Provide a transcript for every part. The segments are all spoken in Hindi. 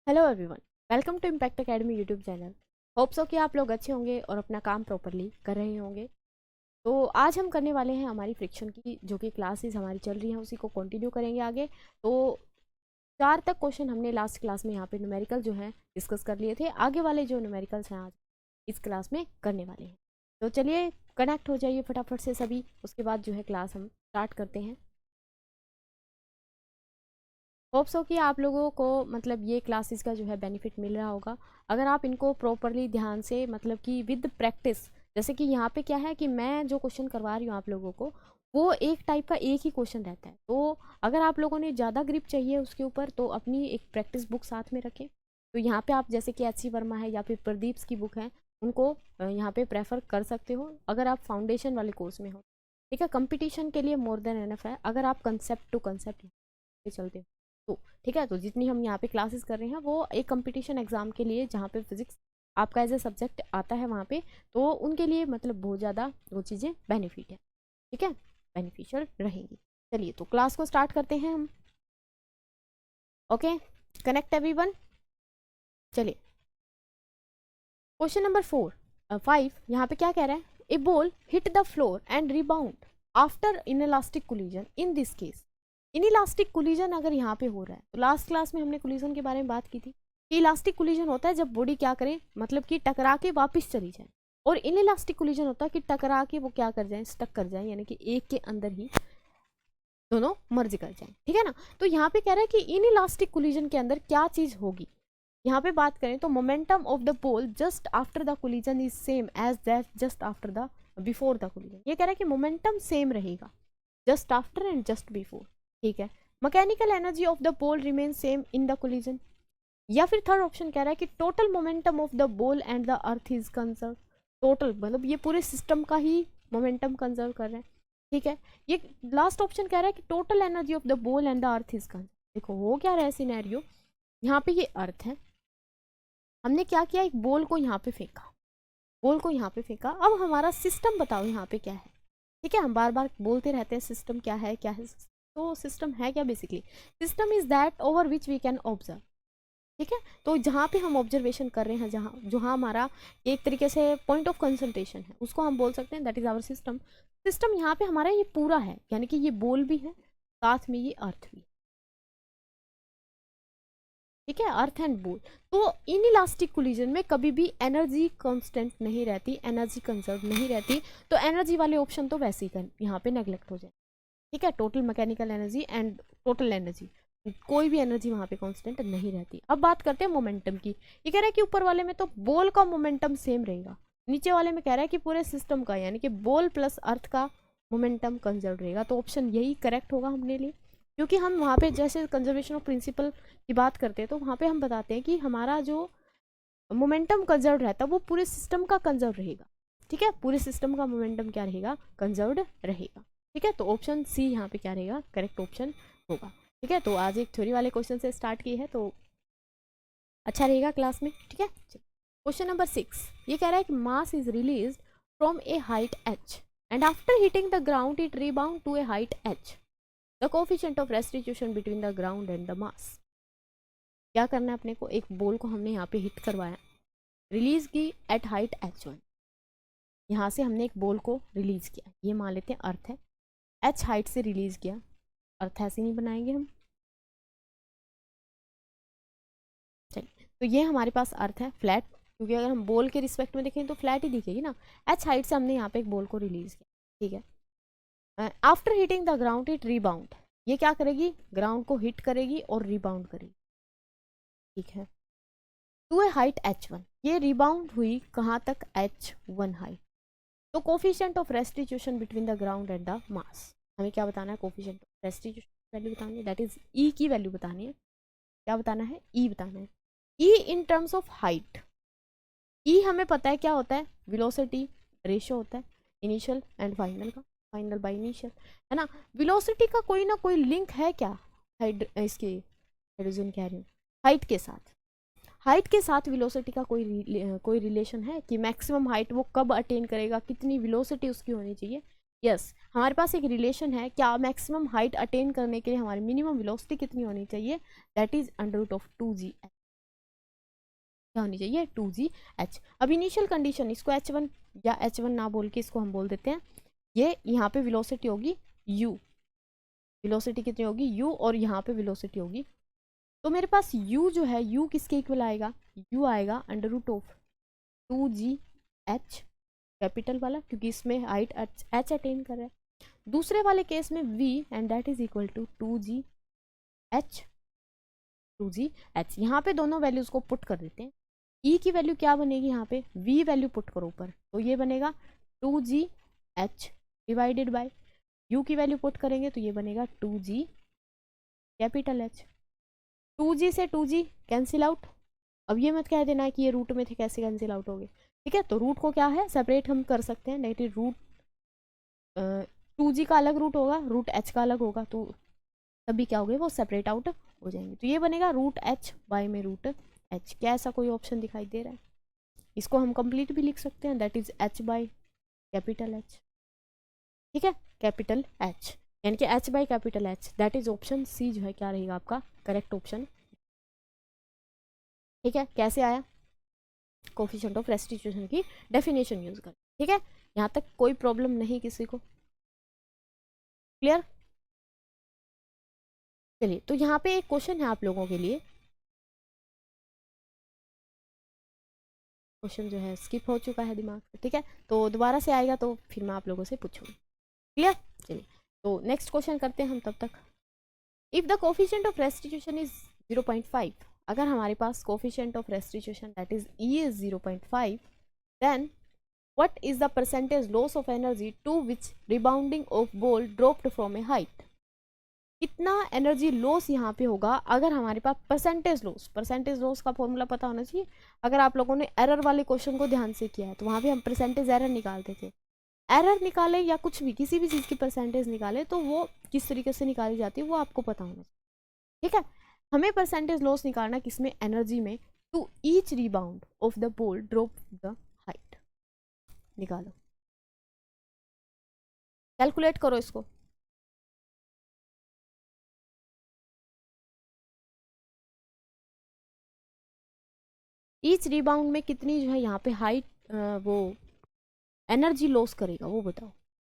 Hello everyone, welcome to Impact Academy YouTube channel. Hope so कि आप लोग अच्छे होंगे और अपना काम प्रॉपरली कर रहे होंगे। तो आज हम करने वाले हैं हमारी फ्रिक्शन की जो कि क्लासेस हमारी चल रही हैं उसी को कंटिन्यू करेंगे आगे। तो 4 तक क्वेश्चन हमने लास्ट क्लास में यहाँ पे न्यूमेरिकल जो है डिस्कस कर लिए थे। आगे वाले जो न्यूमेरिकल्स हैं आज इस क्लास में करने वाले हैं। तो चलिए कनेक्ट हो जाइए फटाफट से सभी, उसके बाद जो है क्लास हम स्टार्ट करते हैं। होप्स हो कि आप लोगों को मतलब ये क्लासेस का जो है बेनिफिट मिल रहा होगा अगर आप इनको प्रॉपरली ध्यान से मतलब कि विद प्रैक्टिस। जैसे कि यहाँ पे क्या है कि मैं जो क्वेश्चन करवा रही हूँ आप लोगों को वो एक टाइप का एक ही क्वेश्चन रहता है। तो अगर आप लोगों ने ज़्यादा ग्रिप चाहिए उसके ऊपर तो अपनी एक प्रैक्टिस बुक साथ में रखें। तो यहाँ पे आप जैसे कि एच सी वर्मा है या फिर प्रदीप की बुक है उनको यहाँ पे प्रेफर कर सकते हो अगर आप फाउंडेशन वाले कोर्स में हो। ठीक है, कंपटीशन के लिए मोर देन एनफ है अगर आप कंसेप्ट टू कंसेप्ट चलते हो तो। ठीक है, तो जितनी हम यहाँ पे क्लासेस कर रहे हैं वो एक कंपटीशन एग्जाम के लिए जहाँ पे फिजिक्स आपका एज ए सब्जेक्ट आता है वहाँ पे, तो उनके लिए मतलब बहुत ज़्यादा वो चीज़ें बेनिफिट है। ठीक है, बेनिफिशियल रहेंगी। चलिए तो क्लास को स्टार्ट करते हैं हम। Okay, connect everyone. चलिए क्वेश्चन नंबर 5 यहाँ पे क्या कह रहा है, a ball hit the floor and rebound after inelastic collision in this case. Inelastic collision अगर यहाँ पे हो रहा है तो लास्ट क्लास में हमने कोलिजन के बारे में बात की थी कि इलास्टिक कोलिजन होता है जब बॉडी क्या करे मतलब कि टकरा के वापस चली जाए, और इनइलास्टिक कोलिजन होता है कि टकरा के वो क्या कर जाए, स्टक कर जाए, यानी कि एक के अंदर ही दोनों मर्ज कर जाए। ठीक है ना, तो यहाँ पे कह रहा है कि इनइलास्टिक कोलिजन के अंदर क्या चीज होगी। यहाँ पे बात करें तो momentum of the ball just after the collision is same as that just after the before the collision. ये कह रहा है कि मोमेंटम सेम रहेगा just after and just before. ठीक है, mechanical energy of the ball remain same in the collision. या फिर थर्ड ऑप्शन कह रहा है कि total momentum of the ball and the earth is conserve. टोटल मतलब ये पूरे सिस्टम का ही मोमेंटम कंजर्व कर रहे हैं। ठीक है, ये लास्ट ऑप्शन कह रहा है कि total energy of the ball and the earth is conserve. देखो हो क्या रहा है सिनेरियो, यहाँ पे ये अर्थ है, हमने क्या किया एक बॉल को यहाँ पे फेंका, बॉल को यहाँ पे फेंका। अब हमारा सिस्टम बताओ यहाँ पे क्या है। ठीक है, हम बार बार बोलते रहते हैं सिस्टम क्या है क्या है, तो सिस्टम है क्या basically, system is that over which we can observe. ठीक है, तो जहाँ पे हम ऑब्जर्वेशन कर रहे हैं, जहाँ हमारा एक तरीके से पॉइंट ऑफ कंसंट्रेशन है उसको हम बोल सकते हैं that is our system. System यहाँ पे हमारा ये पूरा है, यानी कि ये बॉल भी है साथ में ये अर्थ भी। ठीक है, अर्थ एंड बॉल। तो इन इलास्टिक कोलिजन में कभी भी एनर्जी कांस्टेंट नहीं रहती, एनर्जी कंजर्व नहीं रहती, तो एनर्जी वाले ऑप्शन तो वैसे ही यहाँ पे नेग्लेक्ट हो जाए। ठीक है, total mechanical energy and total energy, कोई भी एनर्जी वहां पे कांस्टेंट नहीं रहती। अब बात करते हैं मोमेंटम की। ये कह रहा है कि ऊपर वाले में तो बॉल का मोमेंटम सेम रहेगा, नीचे वाले में कह रहा है कि पूरे सिस्टम का यानी कि बॉल प्लस अर्थ का मोमेंटम कंजर्व रहेगा। तो ऑप्शन यही करेक्ट होगा हमने लिए, क्योंकि हम वहाँ पे जैसे कंजर्वेशन ऑफ प्रिंसिपल की बात करते हैं तो वहाँ पे हम बताते हैं कि हमारा जो मोमेंटम कंजर्व रहता है वो पूरे सिस्टम का कंजर्व रहेगा। ठीक है, पूरे सिस्टम का मोमेंटम क्या रहेगा, कंजर्व्ड रहेगा। ठीक है, तो ऑप्शन सी यहाँ पे क्या रहेगा, करेक्ट ऑप्शन होगा। ठीक है, तो आज एक थ्योरी वाले क्वेश्चन से स्टार्ट की है तो अच्छा रहेगा क्लास में। ठीक है, क्वेश्चन नंबर 6 ये कह रहा है कि mass is release from a height h and after hitting the ground it rebound to a height h। The coefficient of restitution between the ground and the mass. क्या करना है अपने को, एक बॉल को हमने यहाँ पे हिट करवाया, रिलीज की एट हाइट h1। यहाँ से हमने एक बॉल को रिलीज किया, ये मान लेते हैं अर्थ है, h हाइट से रिलीज किया, अर्थ ऐसे नहीं बनाएंगे हम। चलिए, तो ये हमारे पास अर्थ है फ्लैट, क्योंकि अगर हम बॉल के रिस्पेक्ट में देखें तो फ्लैट ही दिखेगी ना। h हाइट से हमने यहाँ पे एक बॉल को रिलीज किया। ठीक है, after hitting the ground it rebound, ये क्या करेगी, ग्राउंड को हिट करेगी और रिबाउंड करेगी। ठीक है, टू ए हाइट h1, ये रिबाउंड हुई कहाँ तक, h1 हाइट। तो coefficient of restitution between the ground and the मास, हमें क्या बताना है, कोफिशिएंट ऑफ रेस्टिट्यूशन वैल्यू बतानी है, दैट इज ई की वैल्यू बतानी है। क्या बताना है, ई बताना है। ई इन टर्म्स ऑफ हाइट, ई हमें पता है क्या होता है, वेलोसिटी रेशियो होता है इनिशियल एंड फाइनल का, फाइनल बाय इनिशियल, है ना। वेलोसिटी का कोई ना कोई लिंक है क्या, इसके हाइड्रोजन कह रही हूँ हाइट के साथ, हाइट के साथ वेलोसिटी का कोई रिलेशन है कि मैक्सिमम हाइट वो कब अटेन करेगा, कितनी वेलोसिटी उसकी होनी चाहिए। यस, हमारे पास एक रिलेशन है, क्या मैक्सिमम हाइट अटेन करने के लिए हमारी मिनिमम वेलोसिटी कितनी होनी चाहिए, that is under root of 2g। क्या होनी चाहिए, 2GH। अब इनिशियल कंडीशन, इसको H1 या H1 ना बोल के इसको हम बोल देते हैं, ये यहाँ पे वेलोसिटी होगी U, वेलोसिटी कितनी होगी U, और यहाँ पे वेलोसिटी होगी, तो मेरे पास U जो है, U किसके इक्वल आएगा, U आएगा under root of 2GH capital वाला, क्योंकि इसमें हाइट H अटेन कर रहा है। दूसरे वाले केस में V and that is equal to 2GH, यहाँ पे दोनों वैल्यूज को पुट कर देते हैं। E की वैल्यू क्या बनेगी, यहाँ पे V वैल्यू पुट करो ऊपर, तो ये बनेगा 2GH डिवाइडेड बाय U की वैल्यू पुट करेंगे तो ये बनेगा 2G कैपिटल H। 2G से 2G कैंसिल आउट। अब ये मत कह देना कि ये रूट में थे कैसे कैंसिल आउट हो गए, ठीक है। तो रूट को क्या है, सेपरेट हम कर सकते हैं, नेगेटिव रूट 2G का अलग रूट होगा, रूट H का अलग होगा, तो तभी क्या हो गए, वो सेपरेट आउट हो जाएंगे। तो ये बनेगा रूट H बाय में रूट H। क्या ऐसा कोई ऑप्शन दिखाई दे रहा है, इसको हम कंप्लीट भी लिख सकते हैं, that is H by capital H, ठीक है, कैपिटल H, यानी कि H by capital H, that is option C जो है क्या रहेगा आपका करेक्ट ऑप्शन, ठीक है। कैसे आया, कोफिशिएंट ऑफ रेस्टिट्यूशन की डेफिनेशन यूज कर, ठीक है। यहाँ तक कोई प्रॉब्लम नहीं किसी को, क्लियर। चलिए, तो यहाँ पे एक क्वेश्चन है आप लोगों के लिए, क्वेश्चन जो है स्किप हो चुका है दिमाग से, ठीक है, तो दोबारा से आएगा तो फिर मैं आप लोगों से पूछूंगी, क्लियर। चलिए, तो नेक्स्ट क्वेश्चन करते हैं हम तब तक। If the coefficient of restitution is 0.5, अगर हमारे पास coefficient of restitution that is E is 0.5, then what is the percentage loss of energy to which rebounding of ball dropped from a height। कितना एनर्जी लॉस यहाँ पे होगा अगर हमारे पास परसेंटेज लॉस का फॉर्मूला पता होना चाहिए। अगर आप लोगों ने एरर वाले क्वेश्चन को ध्यान से किया है तो वहाँ पे हम परसेंटेज एरर निकालते थे, एरर निकाले या कुछ भी किसी भी चीज़ की परसेंटेज निकाले तो वो किस तरीके से निकाली जाती है वो आपको पता होना चाहिए, ठीक है। हमें परसेंटेज लॉस निकालना किसमें, एनर्जी में, to each rebound of the ball drop the height. निकालो, कैलकुलेट करो इसको। ईच रिबाउंड में कितनी जो है यहाँ पे हाइट वो एनर्जी लॉस करेगा वो बताओ,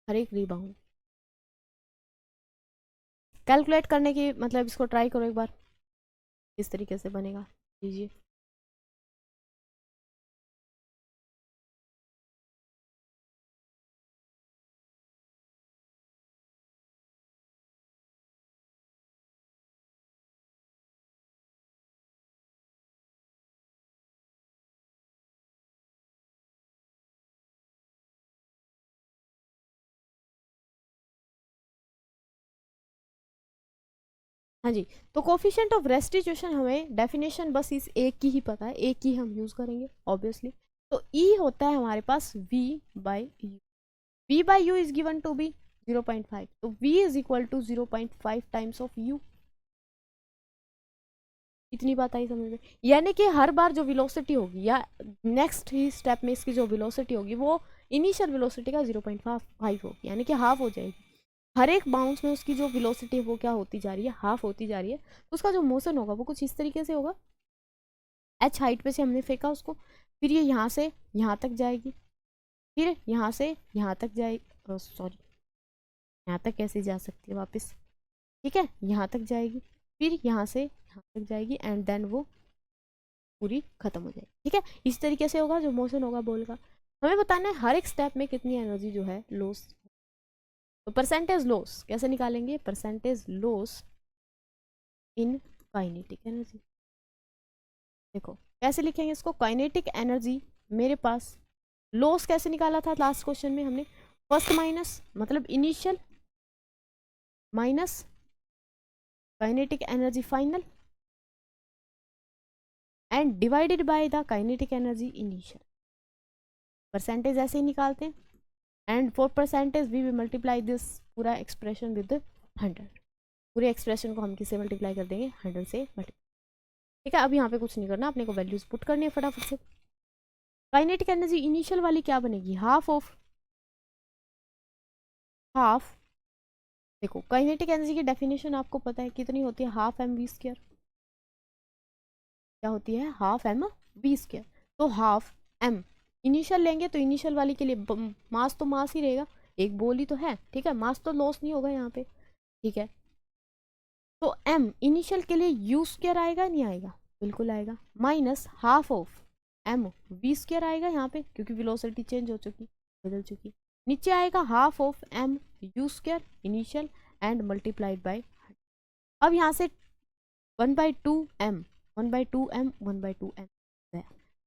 हर एक रिबाउंड। कैलकुलेट करने की मतलब इसको ट्राई करो एक बार, किस तरीके से बनेगा लीजिए। हाँ जी, तो कोफिशिएंट ऑफ रेस्टिट्यूशन हमें डेफिनेशन बस इस एक की ही पता है, एक की हम यूज करेंगे ऑब्वियसली। तो E होता है हमारे पास V by u, V by u is given to be 0.5, तो V is equal to 0.5 times of U। इतनी बात आई समझ में, यानी कि हर बार जो वेलोसिटी होगी या नेक्स्ट ही स्टेप में इसकी जो वेलोसिटी होगी वो इनिशियल वेलोसिटी का 0.5 होगी, यानी कि हाफ हो जाएगी। हर एक बाउंस में उसकी जो वेलोसिटी है वो क्या होती जा रही है, हाफ होती जा रही है। तो उसका जो मोशन होगा वो कुछ इस तरीके से होगा, H हाइट पे से हमने फेंका उसको, फिर ये यहाँ से यहाँ तक जाएगी, फिर यहाँ से यहाँ तक जाएगी, सॉरी यहाँ तक कैसे जा सकती है वापस, ठीक है, यहाँ तक जाएगी, फिर यहाँ से यहाँ तक जाएगी एंड देन वो पूरी खत्म हो जाएगी, ठीक है। इस तरीके से होगा जो मोशन होगा बॉल का। हमें बताना है हर एक स्टेप में कितनी एनर्जी जो है लॉस। तो परसेंटेज लॉस कैसे निकालेंगे, percentage loss in kinetic energy. देखो कैसे लिखेंगे इसको, काइनेटिक एनर्जी मेरे पास लॉस कैसे निकाला था लास्ट क्वेश्चन में हमने, फर्स्ट माइनस मतलब initial minus kinetic energy final and divided by the kinetic energy initial. Percentage ऐसे ही निकालते हैं and for percentage we will multiply this पूरा एक्सप्रेशन विद 100, पूरे एक्सप्रेशन को हम किससे मल्टीप्लाई कर देंगे, 100 से मल्टीप्लाई, ठीक है। अब यहाँ पे कुछ नहीं करना, अपने को वैल्यूज पुट करनी है फटाफट से। काइनेटिक एनर्जी इनिशियल वाली क्या बनेगी, हाफ ऑफ हाफ, देखो काइनेटिक एनर्जी की डेफिनेशन आपको पता है कितनी होती है, हाफ एम वी स्क्वायर, क्या होती है, हाफ एम v स्क्वायर, तो हाफ m इनिशियल लेंगे तो इनिशियल वाली के लिए मास तो मास ही रहेगा, एक बॉल ही तो है, ठीक है, मास तो लॉस नहीं होगा यहाँ पे, ठीक है। तो m इनिशियल के लिए u स्क्वायर आएगा, नहीं आएगा, बिल्कुल आएगा, minus half of m v square आएगा यहाँ पे, क्योंकि वेलोसिटी चेंज हो चुकी, बदल चुकी, नीचे आएगा half of m u square initial and multiplied by. अब यहाँ से 1/2m 1/2m 1/2m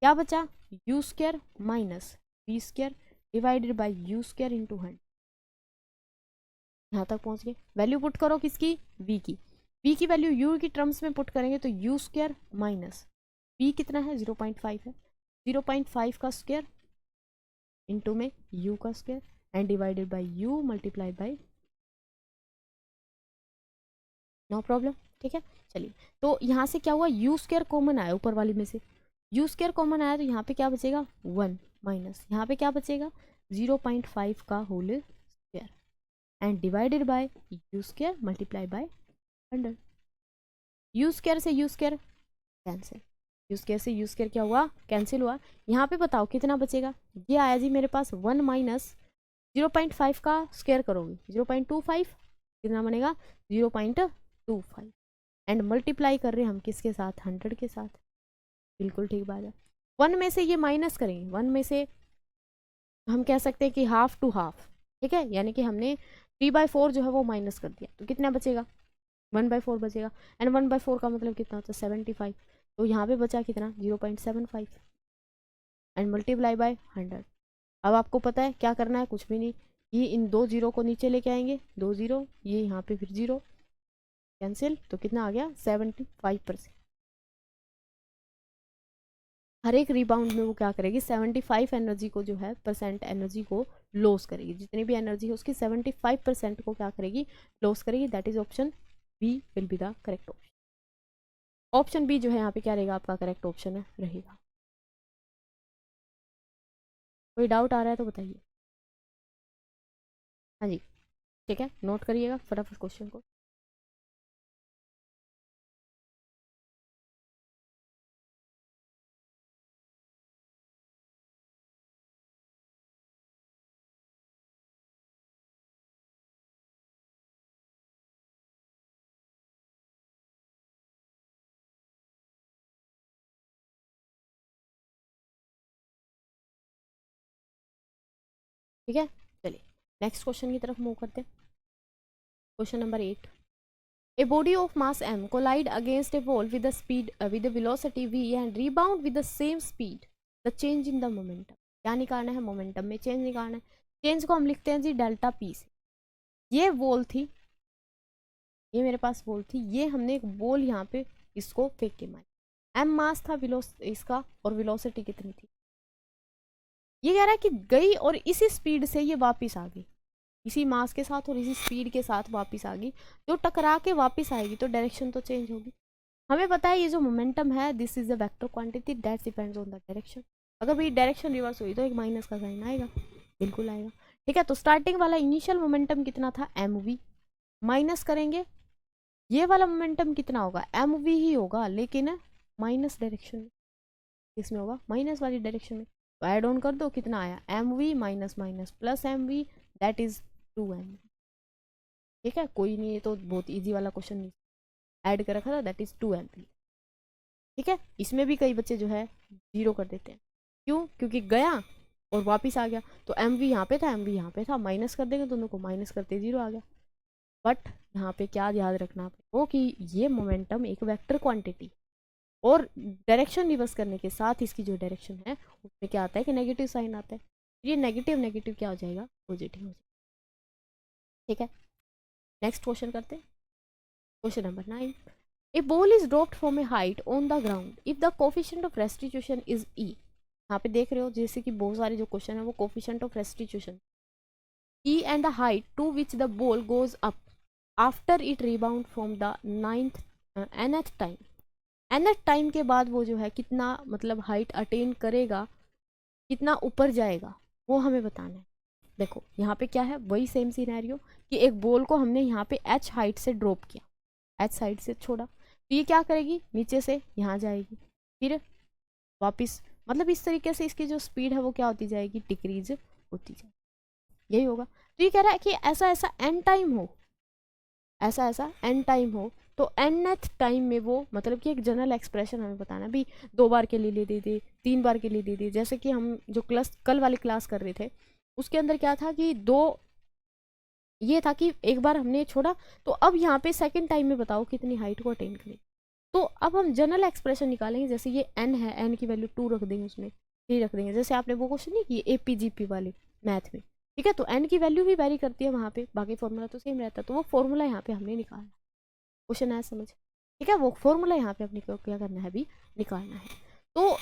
क्या बचा, u square minus v square divided by u square into 100। यहाँ तक पहुँच गए, वैल्यू पुट करो किसकी, v की, v की वैल्यू u की टर्म्स में पुट करेंगे तो u स्क्वायर माइनस v कितना है 0.5 है, 0.5 का स्क्वायर इंटू में u का square and divided by u multiplied by, no problem, ठीक है। चलिए, तो यहाँ से क्या हुआ, u स्क्वायर कॉमन आया ऊपर वाली में से, u स्क्वायर कॉमन आया तो यहाँ पे क्या बचेगा 1 माइनस यहाँ पे क्या बचेगा 0.5 का whole square and divided by u square multiply by 100। u square से u square cancel, u square से u स्क्वायर क्या हुआ, कैंसिल हुआ। यहाँ पे बताओ कितना बचेगा, ये आया जी मेरे पास 1 माइनस 0.5 का स्क्वायर करोगे 0.25, कितना बनेगा 0.25 एंड मल्टीप्लाई कर रहे हैं हम किसके साथ, 100 के साथ, बिल्कुल ठीक बात है। 1 में से ये माइनस करेंगे, 1 में से हम कह सकते हैं कि हाफ टू हाफ, ठीक है, यानी कि हमने 3/4 जो है वो माइनस कर दिया, तो कितना बचेगा 1/4 बचेगा, एंड 1/4 का मतलब कितना होता है 75, तो यहाँ पे बचा कितना 0.75 एंड मल्टीप्लाई बाय 100। अब आपको पता है क्या करना है, कुछ भी नहीं, ये इन 2 जीरो को नीचे लेके आएंगे, 2 जीरो, ये यहाँ पे फिर 0 कैंसिल, तो कितना आ गया 75%। हर एक रिबाउंड में वो क्या करेगी 75 एनर्जी को जो है परसेंट एनर्जी को लॉस करेगी, जितनी भी एनर्जी है उसकी 75% को क्या करेगी लॉस करेगी, that is option B will be the correct option. Option B जो है यहाँ पे क्या रहेगा आपका करेक्ट ऑप्शन है रहेगा। कोई डाउट आ रहा है तो बताइए, हाँ जी, ठीक है, नोट करिएगा फटाफट क्वेश्चन को। ठीक है, चलिए नेक्स्ट क्वेश्चन की तरफ मूव करते हैं। Question number 8, a body of mass m collide against a wall with the speed with the velocity v and rebound with the same speed, the change in the momentum। क्या निकालना है, मोमेंटम में चेंज निकालना है। चेंज को हम लिखते हैं जी डेल्टा पी से। ये वॉल थी, ये मेरे पास वॉल थी, ये हमने एक बॉल यहाँ पे इसको फेंक के मारी, m मास था इसका और वेलोसिटी कितनी थी, ये कह रहा है कि गई और इसी स्पीड से ये वापस आ गई, इसी मास के साथ और इसी स्पीड के साथ वापस आ गई, जो टकरा के वापस आएगी तो डायरेक्शन तो चेंज होगी। हमें पता है ये जो मोमेंटम है this is the vector quantity that depends on the direction. अगर भाई डायरेक्शन रिवर्स हुई तो एक माइनस का साइन आएगा, बिल्कुल आएगा, ठीक है। तो स्टार्टिंग वाला इनिशियल मोमेंटम कितना था mv, माइनस करेंगे ये वाला मोमेंटम कितना होगा mv ही होगा, लेकिन माइनस डायरेक्शन में, इसमें होगा माइनस वाली डायरेक्शन में, तो ऐड ऑन कर दो कितना आया mv minus minus plus mv that is 2mv, ठीक है। कोई नहीं, ये तो बहुत इजी वाला क्वेश्चन नहीं ऐड कर रखा था, दैट इज 2mv, ठीक है। इसमें भी कई बच्चे जो है 0 कर देते हैं, क्यों, क्योंकि गया और वापस आ गया, तो mv यहाँ पे था mv यहाँ पे था, माइनस कर देंगे दोनों को, माइनस करते 0 आ गया। बट यहाँ पे क्या याद रखना आपको कि ये मोमेंटम एक वेक्टर क्वांटिटी और डायरेक्शन रिवर्स करने के साथ इसकी जो डायरेक्शन है उसमें क्या आता है कि नेगेटिव साइन आता है, ये नेगेटिव नेगेटिव क्या हो जाएगा पॉजिटिव हो जाएगा, ठीक है। नेक्स्ट क्वेश्चन करते हैं, question number 9, a ball is dropped from a height on the ground if the coefficient of restitution is e. यहाँ पे देख रहे हो जैसे कि बहुत सारे जो क्वेश्चन है वो coefficient of restitution e and the height to which the ball goes up after it rebound from the nth time, nth time के बाद वो जो है कितना मतलब हाइट अटेन करेगा, कितना ऊपर जाएगा वो हमें बताना है। देखो यहाँ पे क्या है वही सेम सिनेरियो कि एक बॉल को हमने यहाँ पे h हाइट से ड्रॉप किया, h साइड से छोड़ा, तो ये क्या करेगी नीचे से यहाँ जाएगी, फिर वापस, मतलब इस तरीके से इसकी जो स्पीड है वो क्या होती जाएगी, डिक्रीज होती जाएगी। यही होगा। तो ये कह रहा है कि ऐसा ऐसा एन टाइम हो, ऐसा ऐसा एन टाइम हो, तो nth टाइम में वो, मतलब कि एक जनरल एक्सप्रेशन हमें बताना भी, 2 बार के लिए ले दी थी, 3 बार के लिए दी थी। जैसे कि हम जो क्लास कल वाली क्लास कर रहे थे उसके अंदर क्या था कि 2, ये था कि एक बार हमने छोड़ा, तो अब यहाँ पे सेकंड टाइम में बताओ कितनी हाइट को अटेन करें। तो अब हम जनरल एक्सप्रेशन निकालेंगे। जैसे ये n है, n की वैल्यू 2 रख देंगे, उसमें 3 रख देंगे, जैसे आपने वो क्वेश्चन नहीं किए APGP वाले मैथ में, ठीक है। तो n की वैल्यू भी वेरी करती है वहाँ पे, बाकी फॉर्मूला तो सेम रहता है। तो वो फॉर्मूला यहाँ पे हमने निकालना, क्वेश्चन आया समझ, ठीक है। वो फॉर्मूला यहाँ पे अपने को क्या करना है, अभी निकालना है। तो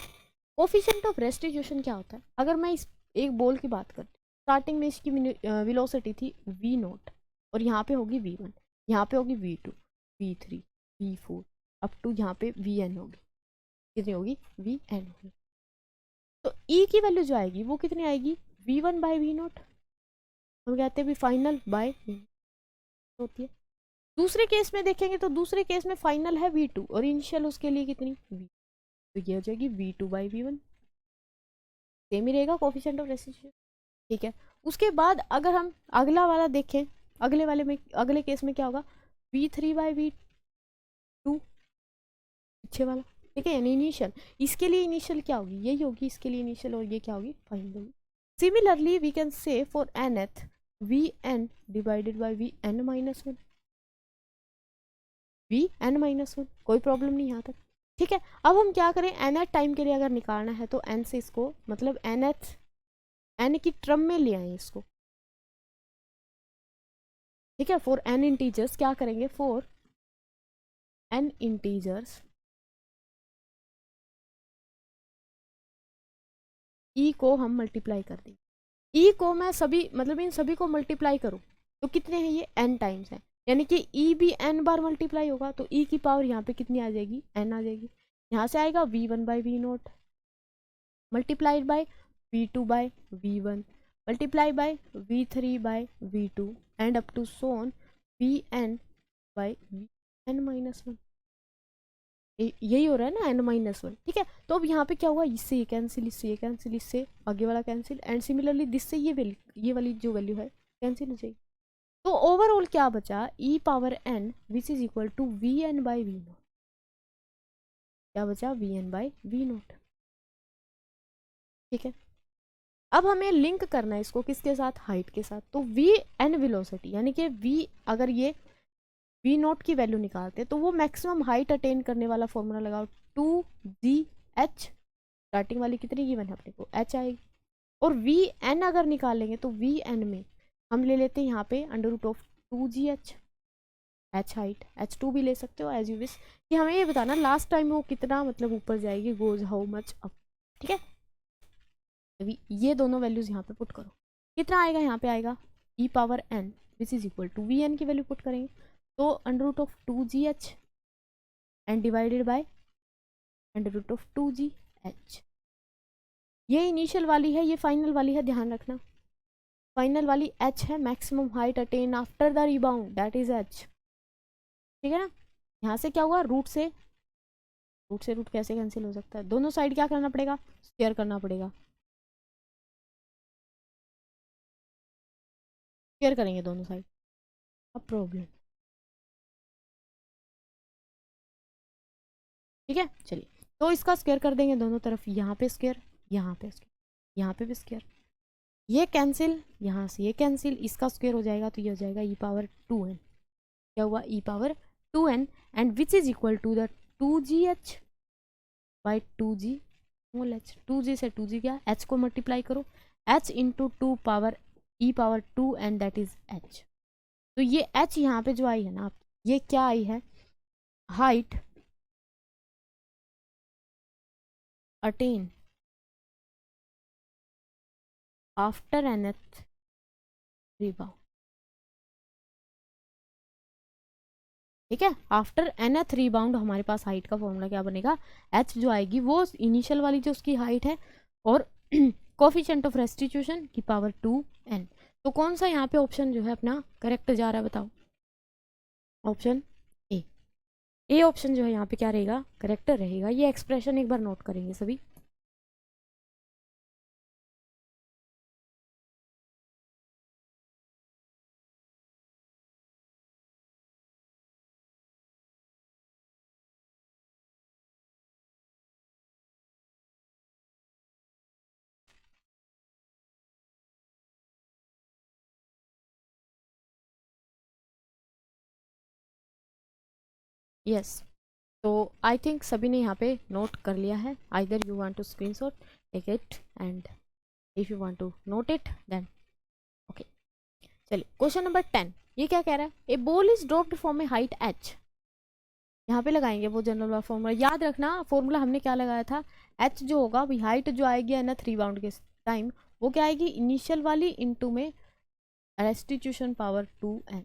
कोफिशिएंट ऑफ रेस्टिट्यूशन क्या होता है, अगर मैं इस एक बॉल की बात करती हूँ, स्टार्टिंग में इसकी वेलोसिटी थी v0, और यहाँ पे होगी v1, यहाँ पे होगी v2, v3, v4, up to यहाँ पे vn होगी, कितनी होगी, vn होगी। तो e की वैल्यू जो आएगी वो कितनी आएगी, v1 बाई v0, हम कहते हैं भी फाइनल बाय होती है। दूसरे केस में देखेंगे तो दूसरे केस में फाइनल है v2 और इनिशियल उसके लिए कितनी v, तो ये हो जाएगी v2 बाई v1, सेम ही रहेगा कोफिशिएंट ऑफ रेसिस्टेंस, ठीक है। उसके बाद अगर हम अगला वाला देखें, अगले वाले में, अगले केस में क्या होगा, v3 बाई v2, पीछे वाला, ठीक है, यानी इनिशियल। इसके लिए इनिशियल क्या होगी, यही होगी इसके लिए इनिशियल, और ये क्या होगी, फाइनल होगी। Similarly we can say for nth vn divided by vn minus 1, vn-1, कोई प्रॉब्लम नहीं यहाँ तक, ठीक है। अब हम क्या करें, nth टाइम के लिए अगर निकालना है तो n से इसको, मतलब nth, n की टर्म में ले आए इसको, ठीक है। फॉर n इंटीजर्स क्या करेंगे, फॉर n इंटीजर्स e को हम मल्टीप्लाई कर देंगे। e को मैं सभी, मतलब इन सभी को मल्टीप्लाई करूँ तो कितने हैं, ये n टाइम्स हैं, यानी कि e भी n बार मल्टीप्लाई होगा, तो e की पावर यहाँ पे कितनी आ जाएगी, n आ जाएगी। यहाँ से आएगा v1 by v0 multiplied by v2 by v1 multiply by v3 by v2 and up to so on vn by vn minus 1, यही हो रहा है ना, n माइनस 1, ठीक है। तो अब यहाँ पे क्या हुआ, इससे ये कैंसिल, इससे ये कैंसिल, इससे आगे वाला कैंसिल, एंड सिमिलरली दिस से ये वैल्यू, ये वाली जो वैल्यू है कैंसिल हो जाएगी। तो ओवरऑल क्या बचा, e power n which is equal to vn by v0, क्या बचा, vn बाई v0, ठीक है। अब हमें लिंक करना है इसको किसके साथ, हाइट के साथ। तो vn वेलोसिटी, यानी कि v, अगर ये v0 की वैल्यू निकालते तो वो मैक्सिमम हाइट अटेन करने वाला फॉर्मूला लगाओ, 2gh, स्टार्टिंग वाली कितनी गिवन है अपने को, h आएगी। और vn अगर निकालेंगे तो vn में हम ले लेते हैं यहाँ पे under root of 2gh, h height, h2 भी ले सकते हो एज यू विश, कि हमें ये बताना लास्ट टाइम वो कितना, मतलब ऊपर जाएगी, गोज हाउ मच अप, ठीक है। ये दोनों वैल्यूज यहाँ पे पुट करो, कितना आएगा, यहाँ पे आएगा e power n which is equal to vn की वैल्यू पुट करेंगे, तो under root of 2gh and divided by under root of 2gh। ये इनिशियल वाली है, ये फाइनल वाली है, ध्यान रखना। फाइनल वाली h है, maximum height attain after the rebound, that is h, ठीक है ना। यहाँ से क्या हुआ, रूट से रूट कैसे कैंसिल हो सकता है, दोनों साइड क्या करना पड़ेगा, स्क्वायर करना पड़ेगा, स्क्वायर करेंगे दोनों साइड, अब प्रॉब्लम, ठीक है। चलिए, तो इसका स्क्वायर कर देंगे दोनों तरफ, यहाँ पे स्क्वायर, यहाँ पे स्क्वायर, यहाँ पे भी स्क्वायर, ये कैंसिल, यहाँ से ये कैंसिल, इसका स्क्वायर हो जाएगा, तो ये हो जाएगा e पावर 2n, क्या हुआ, e power 2n and which is equal to the 2gh by 2g small h, 2g से 2g क्या, h को मल्टीप्लाई करो, h into 2 power e power 2 and that is h। तो ये h यहाँ पे जो आई है ना, ये क्या आई है, height attain after nth rebound, ठीक है। आफ्टर nth रिबाउंड हमारे पास हाइट का फॉर्मूला क्या बनेगा, h जो आएगी वो इनिशियल वाली जो उसकी हाइट है, और कोफिशिएंट ऑफ रेस्टिट्यूशन की पावर 2n। तो कौन सा यहाँ पे ऑप्शन जो है अपना करेक्ट जा रहा है, बताओ, ऑप्शन ए ऑप्शन जो है यहाँ पे क्या रहेगा, करेक्ट रहेगा। ये एक्सप्रेशन एक बार नोट करेंगे सभी, यस, तो आई थिंक सभी ने यहाँ पे नोट कर लिया है. Either you want to screenshot take it and if you want to note it then okay. चलिए क्वेश्चन नंबर 10. ये क्या कह रहा है? A ball is dropped from a height h. यहाँ पे लगाएंगे वो जनरल फॉर्मूला. याद रखना फॉर्मूला हमने क्या लगाया था, h जो होगा अभी हाइट जो आएगी है ना 3 बाउंड के टाइम, वो क्या आएगी इनिशियल वाली इनटू में रेस्टिट्यूशन पावर 2n.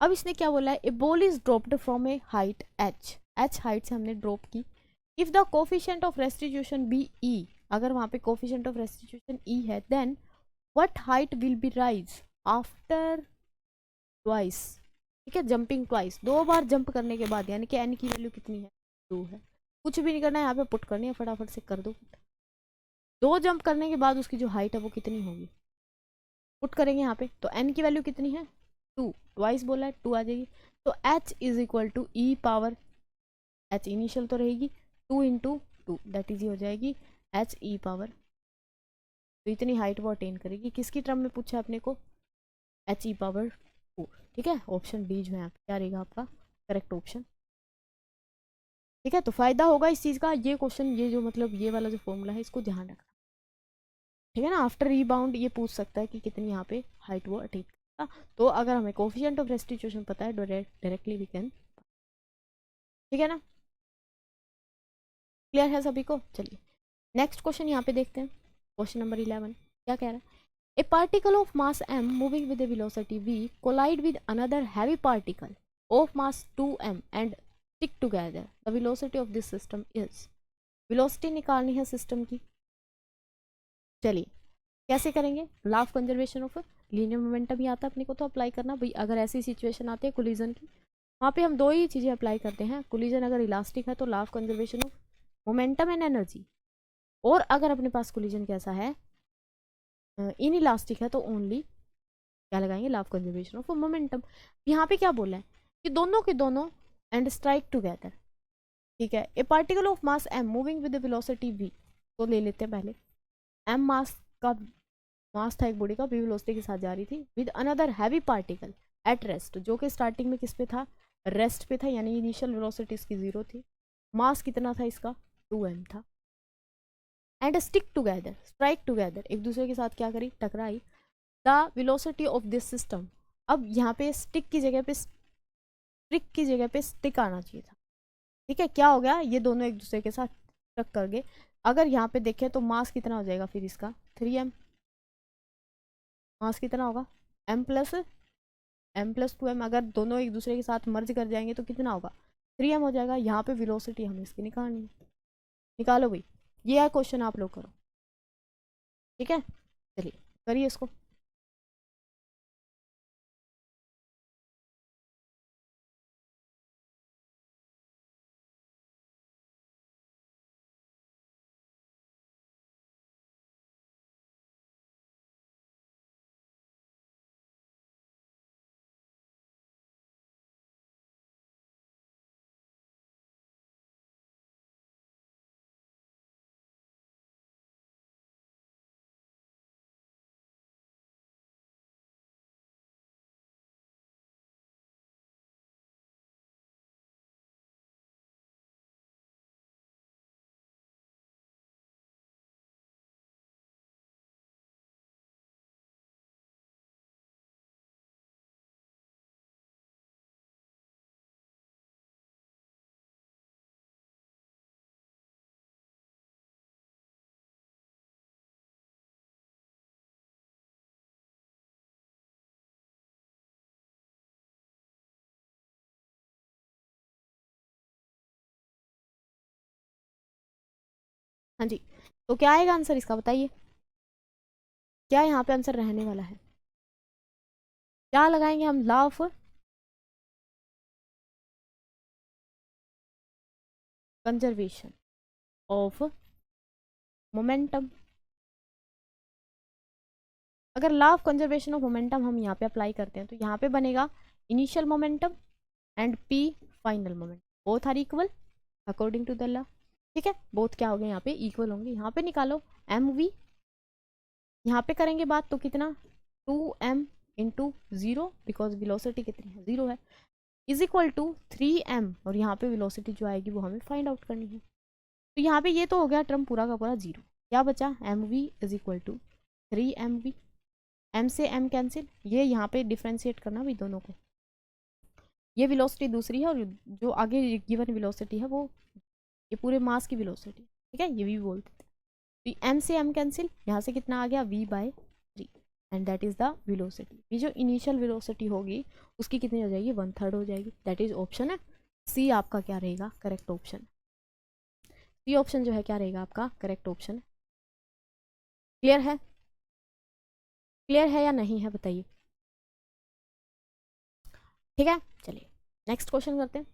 अब इसने क्या बोला है, a ball is dropped from a height h. h height से हमने ड्रॉप की. If the coefficient of restitution be e, अगर वहाँ पे कोफिशिएंट ऑफ रेस्टिट्यूशन e है, then what height will be rise after twice. ठीक है, जंपिंग ट्वाइस, 2 बार जंप करने के बाद, यानी कि n की वैल्यू कितनी है 2 है. कुछ भी नहीं करना है, यहाँ पे पुट करनी है, फटाफट से कर दो. 2 जंप करने के बाद उसकी जो हाइट है वो कितनी होगी, पुट करेंगे यहाँ पे. तो n की वैल्यू कितनी है 2, ट्वाइस बोला है 2 आ जाएगी. तो h is equal to E power, h initial तो रहेगी 2 इंटू 2, दैट इज हो जाएगी h ई पावर. तो इतनी हाइट वो अटेन करेगी. किसकी टर्म में पूछा है अपने को, h ई पावर 4. ठीक है, ऑप्शन डी जो है यहाँ पे क्या रहेगा आपका करेक्ट ऑप्शन. ठीक है, तो फायदा होगा इस चीज़ का. ये क्वेश्चन, ये जो मतलब ये वाला जो फॉर्मूला है इसको ध्यान रखना. ठीक है ना, आफ्टर रीबाउंड ये पूछ सकता है कि कितनी यहाँ पे हाइट वो अटेन करेगा. तो अगर हमें कोफिशिएंट ऑफ रेस्टिट्यूशन पता है डायरेक्टली वी कैन. ठीक है ना, क्लियर है सभी को. चलिए नेक्स्ट क्वेश्चन यहाँ पे देखते हैं. क्वेश्चन नंबर 11 क्या कह रहा है, a particle of mass m moving with a velocity v collide with another heavy particle of mass 2m and stick together. The velocity of this system is. Velocity निकालनी है सिस्टम की. चलिए कैसे करेंगे, law of conservation of linear momentum ही आता है अपने को तो अप्लाई करना भाई. अगर ऐसी सिचुएशन आती है कोलिजन की, वहाँ पे हम 2 ही चीज़ें अप्लाई करते हैं. कोलिजन अगर इलास्टिक है तो law of conservation of momentum and energy, और अगर अपने पास कोलिजन कैसा है इन इलास्टिक है तो ओनली क्या लगाएंगे, law of conservation of momentum. यहाँ पे क्या बोला है कि दोनों के दोनों एंड स्ट्राइक टुगेदर. ठीक है, a particle of mass m moving with velocity v, तो ले लेते हैं पहले. m मास था एक बॉडी का, v वेलोसिटी के साथ जा रही थी with another heavy particle at rest, जो कि स्टार्टिंग में किस पे था, रेस्ट पे था, यानी इनिशियल वेलोसिटी इसकी 0 थी. मास कितना था इसका 2m था. And stick together, strike together, एक दूसरे के साथ क्या करी, टकराई. The velocity of this system. अब यहाँ पे स्टिक की जगह पे स्ट्रिक की जगह पे स्टिक आना चाहिए था. ठीक है, क्या हो गया, ये दोनों एक दूसरे के साथ टक कर गए. अगर यहाँ पे देखें तो मास कितना हो जाएगा फिर इसका 3m. मास कितना होगा m प्लस 2m. अगर दोनों एक दूसरे के साथ मर्ज कर जाएंगे तो कितना होगा 3m हो जाएगा. यहाँ पे वेलोसिटी हमें इसकी निकालनी है. निकालो भाई, ये है क्वेश्चन, आप लोग करो. ठीक है, चलिए करिए इसको. हाँ जी, तो क्या आएगा आंसर इसका बताइए, क्या यहाँ पे आंसर रहने वाला है. क्या लगाएंगे हम, law of conservation of momentum. अगर law of conservation of momentum हम यहाँ पे अप्लाई करते हैं तो यहाँ पे बनेगा initial momentum and p final momentum, both are equal according to the law. ठीक है, बोथ क्या हो गए यहाँ पे इक्वल होंगे. यहाँ पे निकालो mv, यहाँ पे करेंगे बात तो कितना 2m इंटू 0, बिकॉज वेलोसिटी कितनी है 0 है. इज इक्वल टू 3m, और यहाँ पे वेलोसिटी जो आएगी वो हमें फाइंड आउट करनी है। तो यहाँ पे ये तो हो गया टर्म पूरा का पूरा जीरो। क्या बचा, mv is equal to 3mv, m से m कैंसिल, ये यहाँ पे डिफ्रेंशिएट करना भी दोनों को, ये वेलोसिटी दूसरी है और जो आगे गिवन वेलोसिटी है वो ये पूरे मास की वेलोसिटी, ठीक है, ये भी बोलते थे। तो m से m कैंसिल, यहाँ से कितना आ गया v/3, and that is the velocity. ये जो इनिशियल वेलोसिटी होगी उसकी कितनी हो जाएगी, 1/3 हो जाएगी। दैट इज ऑप्शन है सी आपका क्या रहेगा, करेक्ट ऑप्शन। सी ऑप्शन जो है क्या रहेगा आपका करेक्ट ऑप्शन। क्लियर है, क्लियर है या नहीं है बताइए। ठीक है, चलिए नेक्स्ट क्वेश्चन करते हैं।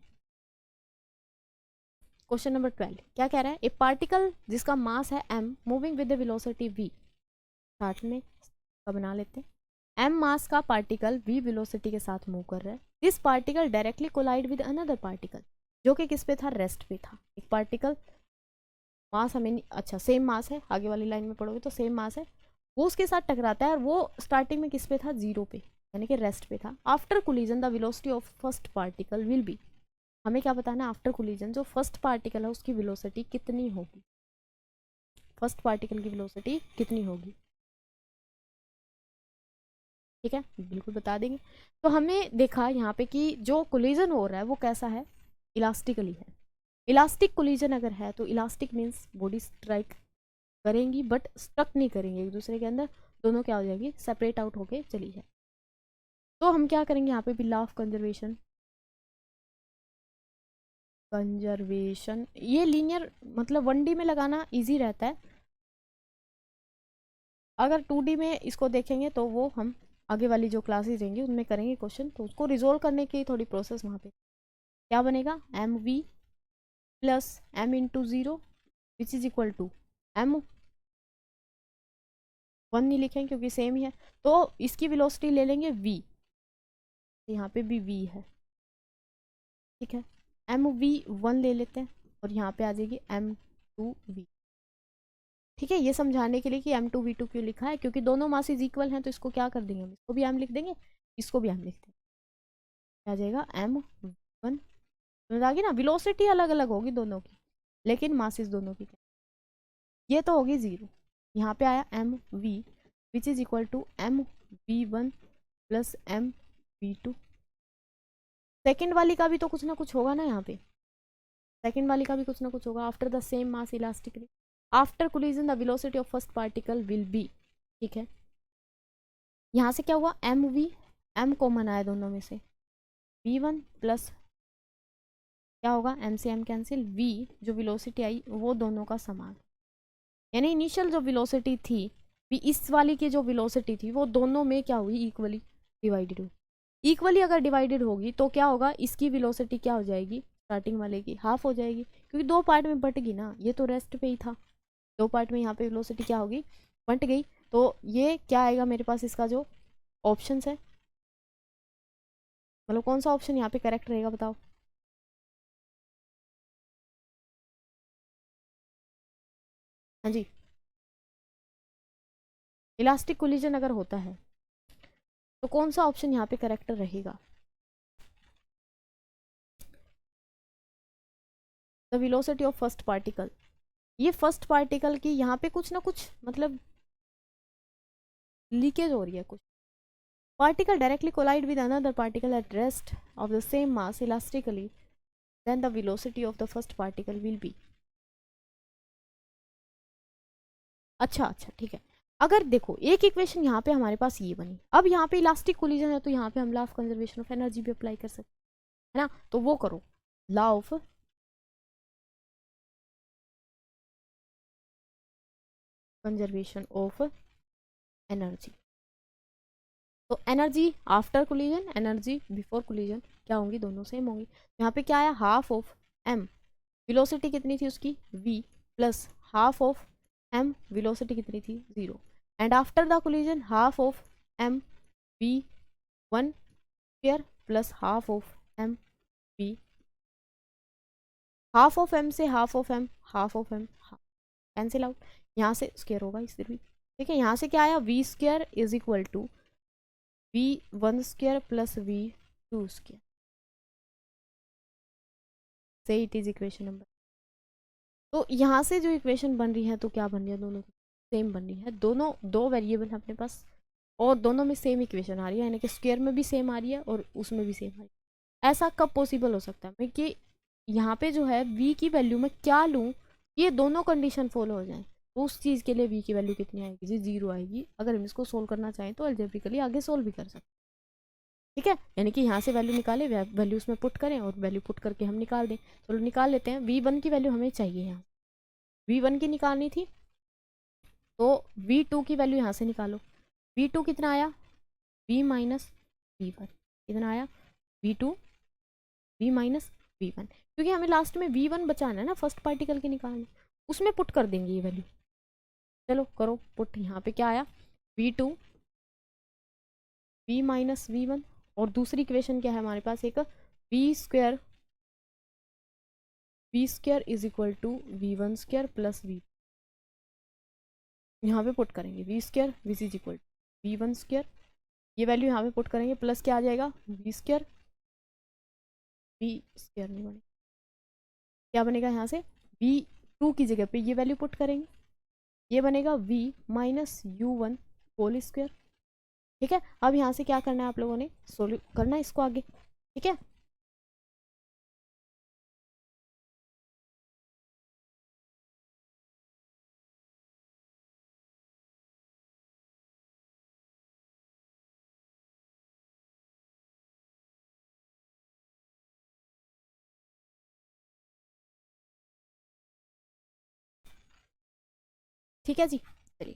क्वेश्चन नंबर 12 क्या कह रहा है, ए पार्टिकल जिसका मास है m moving with the velocity v, start में का बना लेते हैं। m मास का पार्टिकल v वेलोसिटी के साथ मूव कर रहा है। This particle directly collide with another particle, जो कि किस पे था, रेस्ट पे था। एक पार्टिकल मास हमें अच्छा सेम मास है, आगे वाली लाइन में पढ़ोगे तो सेम मास है, वो उसके साथ टकराता है और वो स्टार्टिंग में किस पे था, जीरो पे, यानी कि रेस्ट पे था। After collision the velocity of first particle will be, हमें क्या बताना है, आफ्टर कोलिजन जो फर्स्ट पार्टिकल है उसकी वेलोसिटी कितनी होगी, फर्स्ट पार्टिकल की वेलोसिटी कितनी होगी। ठीक है, बिल्कुल बता देंगे। तो हमने देखा यहाँ पे कि जो कोलिजन हो रहा है वो कैसा है, इलास्टिकली है। इलास्टिक कोलिजन अगर है तो इलास्टिक मीन्स बॉडी स्ट्राइक करेंगी बट स्ट्रक नहीं करेंगे एक दूसरे के अंदर, दोनों क्या हो जाएगी, सेपरेट आउट होके चली जाए। तो हम क्या करेंगे यहाँ पे भी लॉ ऑफ कंजर्वेशन, कंजर्वेशन ये लीनियर मतलब 1D में लगाना इजी रहता है, अगर 2D में इसको देखेंगे तो वो हम आगे वाली जो क्लासेस रहेंगी उनमें करेंगे क्वेश्चन, तो उसको रिजोल्व करने की थोड़ी प्रोसेस वहाँ पे क्या बनेगा, mv plus m into 0 which is equal to m 1 नहीं लिखेंगे क्योंकि सेम ही है, तो इसकी वेलोसिटी ले लेंगे v, यहाँ पे भी v है, ठीक है, mv1 ले लेते हैं और यहाँ पे आ जाएगी m2v। ठीक है, ये समझाने के लिए कि m2v2 क्यों लिखा है, क्योंकि दोनों मासेस इक्वल हैं तो इसको क्या कर देंगे हम, इसको भी m लिख देंगे, इसको भी m लिख देंगे, आ जाएगा m1। समझ आ गई ना, वेलोसिटी अलग अलग होगी दोनों की लेकिन मासेस दोनों की, ये तो होगी 0, यहाँ पे आया mv which is equal to mv1 plus mv2। Second वाली का भी तो कुछ ना कुछ होगा ना, यहाँ पे सेकेंड वाली का भी कुछ ना कुछ होगा। After the same mass elastically after collision the velocity of first particle will be, ठीक है, यहाँ से क्या हुआ mv, m कॉमन आया दोनों में से, v1 प्लस क्या होगा m से m कैंसिल, v जो वेलोसिटी आई वो दोनों का समान, यानी इनिशियल जो वेलोसिटी थी भी इस वाली की जो वेलोसिटी थी वो दोनों में क्या हुई, इक्वली डिवाइडेड हुई। इक्वली अगर डिवाइडेड होगी तो क्या होगा, इसकी वेलोसिटी क्या हो जाएगी, स्टार्टिंग वाले की हाफ हो जाएगी, क्योंकि दो पार्ट में बट गई ना, ये तो रेस्ट पे ही था, दो पार्ट में यहाँ पे वेलोसिटी क्या होगी, बट गई। तो ये क्या आएगा मेरे पास, इसका जो ऑप्शन है, मतलब कौन सा ऑप्शन यहाँ पे करेक्ट रहेगा बताओ। हाँ जी, इलास्टिक कोलिजन अगर होता है तो कौन सा ऑप्शन यहाँ पे करेक्ट रहेगा, the velocity of first particle. ये फर्स्ट पार्टिकल की यहाँ पे कुछ ना कुछ मतलब लीकेज हो रही है कुछ, particle directly collide with another particle at rest of the same mass elastically, then the velocity of the first particle will be। अच्छा अच्छा ठीक है, अगर देखो एक इक्वेशन यहाँ पे हमारे पास ये बनी, अब यहाँ पे इलास्टिक कोलिजन है तो यहाँ पे हम law of conservation of energy भी अप्लाई कर सकते हैं, है ना, तो वो करो law of conservation of energy. तो energy after collision, energy before collision क्या होंगी, दोनों सेम होंगी। यहाँ पे क्या आया, हाफ ऑफ m, वेलोसिटी कितनी थी उसकी v, plus half of m, velocity कितनी थी 0, and after the collision half of m v1 square plus half of m v, half of m से half of m, half of m cancel out, यहाँ से स्क्वायर होगा इस भी, ठीक है, यहाँ से क्या आया v square is equal to v1 square plus v2 square, से इट इज इक्वेशन नंबर। तो यहाँ से जो इक्वेशन बन रही है तो क्या बन रही है, दोनों सेम बन रही है, दोनों दो वेरिएबल है अपने पास और दोनों में सेम इक्वेशन आ रही है, यानी कि स्क्वायर में भी सेम आ रही है और उसमें भी सेम आ रही है। ऐसा कब पॉसिबल हो सकता है मैं कि यहाँ पे जो है v की वैल्यू में क्या लूँ, ये दोनों कंडीशन फॉलो हो जाए, तो उस चीज़ के लिए v की वैल्यू कितनी आएगी जी, 0 आएगी। अगर हम इसको सोल्व करना चाहें तो अलजेब्रिकली आगे सोल्व भी कर सकते हैं, ठीक है। यानी कि यहाँ से वैल्यू निकालें, वैल्यू उसमें पुट करें और वैल्यू पुट करके हम निकाल दें। चलो निकाल लेते हैं। v1 की वैल्यू हमें चाहिए, यहाँ v1 की निकालनी थी, तो v2 की वैल्यू यहाँ से निकालो। v2 कितना आया, v माइनस v1 कितना आया, v2 v माइनस v1, क्योंकि हमें लास्ट में v1 बचाना है ना, फर्स्ट पार्टिकल के निकालना, उसमें पुट कर देंगे ये वैल्यू। चलो करो पुट, यहाँ पे क्या आया, v2 v माइनस v1 और दूसरी इक्वेशन क्या है हमारे पास, एक v square is equal to v1 square plus v, यहाँ पे पुट करेंगे v square which is equal to v1 square, ये वैल्यू यहाँ पे पुट करेंगे, प्लस क्या आ जाएगा v स्क्वायर नहीं बनेगा, क्या बनेगा यहाँ से v2 की जगह पे ये वैल्यू पुट करेंगे, ये बनेगा v minus u1 whole square, ठीक है। अब यहाँ से क्या करना है आप लोगों ने, सोल्व करना है इसको आगे, ठीक है। ठीक है जी, चलिए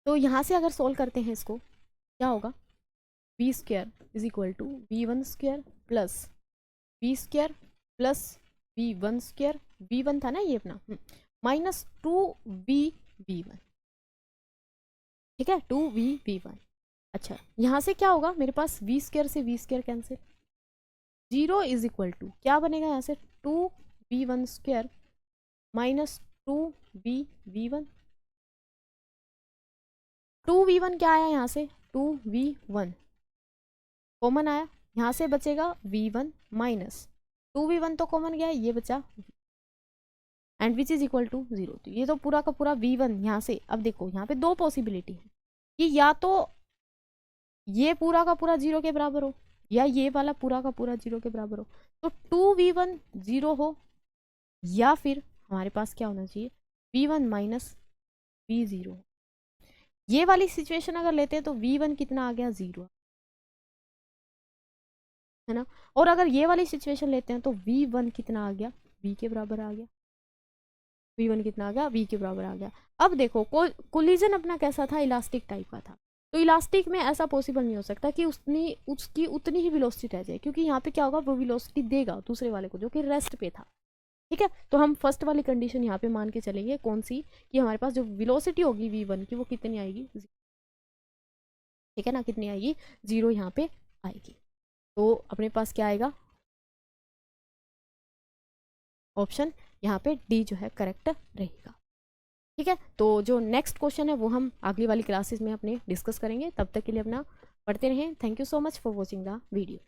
तो यहाँ से अगर सोल्व करते हैं इसको, क्या होगा, v square is equal to v1 square plus v square plus v1 square, v1 था ना ये अपना, माइनस 2v1, ठीक है, 2v1। अच्छा यहाँ से क्या होगा, मेरे पास v स्क्वायर से v square cancel, 0 is equal to क्या बनेगा यहाँ से 2v1 square minus 2v1, 2v1 क्या आया यहाँ से 2v1 कॉमन आया, यहाँ से बचेगा v1 माइनस 2v1 तो कॉमन गया, ये बचा and which is equal to 0। तो ये तो पूरा का पूरा v1 यहाँ से, अब देखो यहाँ पे दो पॉसिबिलिटी है कि या तो ये पूरा का पूरा 0 के बराबर हो या ये वाला पूरा का पूरा 0 के बराबर हो, तो 2v1 0 हो, या फिर हमारे पास क्या होना चाहिए v1 माइनस v0। ये वाली सिचुएशन अगर लेते हैं तो v1 कितना आ गया 0, है ना, और अगर ये वाली सिचुएशन लेते हैं तो v1 कितना आ गया, v के बराबर आ गया, v1 कितना आ गया, v के बराबर आ गया। अब देखो कोलिजन अपना कैसा था, इलास्टिक टाइप का था, तो इलास्टिक में ऐसा पॉसिबल नहीं हो सकता कि उसकी उतनी ही वेलोसिटी रह जाए, क्योंकि यहाँ पे क्या होगा, वो वेलोसिटी देगा दूसरे वाले को जो कि रेस्ट पे था, ठीक है। तो हम फर्स्ट वाली कंडीशन यहाँ पे मान के चलेंगे, कौन सी, कि हमारे पास जो वेलोसिटी होगी v1 की वो कितनी आएगी, ठीक है ना, कितनी आएगी 0 यहाँ पे आएगी। तो अपने पास क्या आएगा, ऑप्शन यहाँ पे डी जो है करेक्ट रहेगा, ठीक है। तो जो नेक्स्ट क्वेश्चन है वो हम अगली वाली क्लासेस में अपने डिस्कस करेंगे, तब तक के लिए अपना पढ़ते रहें। Thank you so much for watching the video.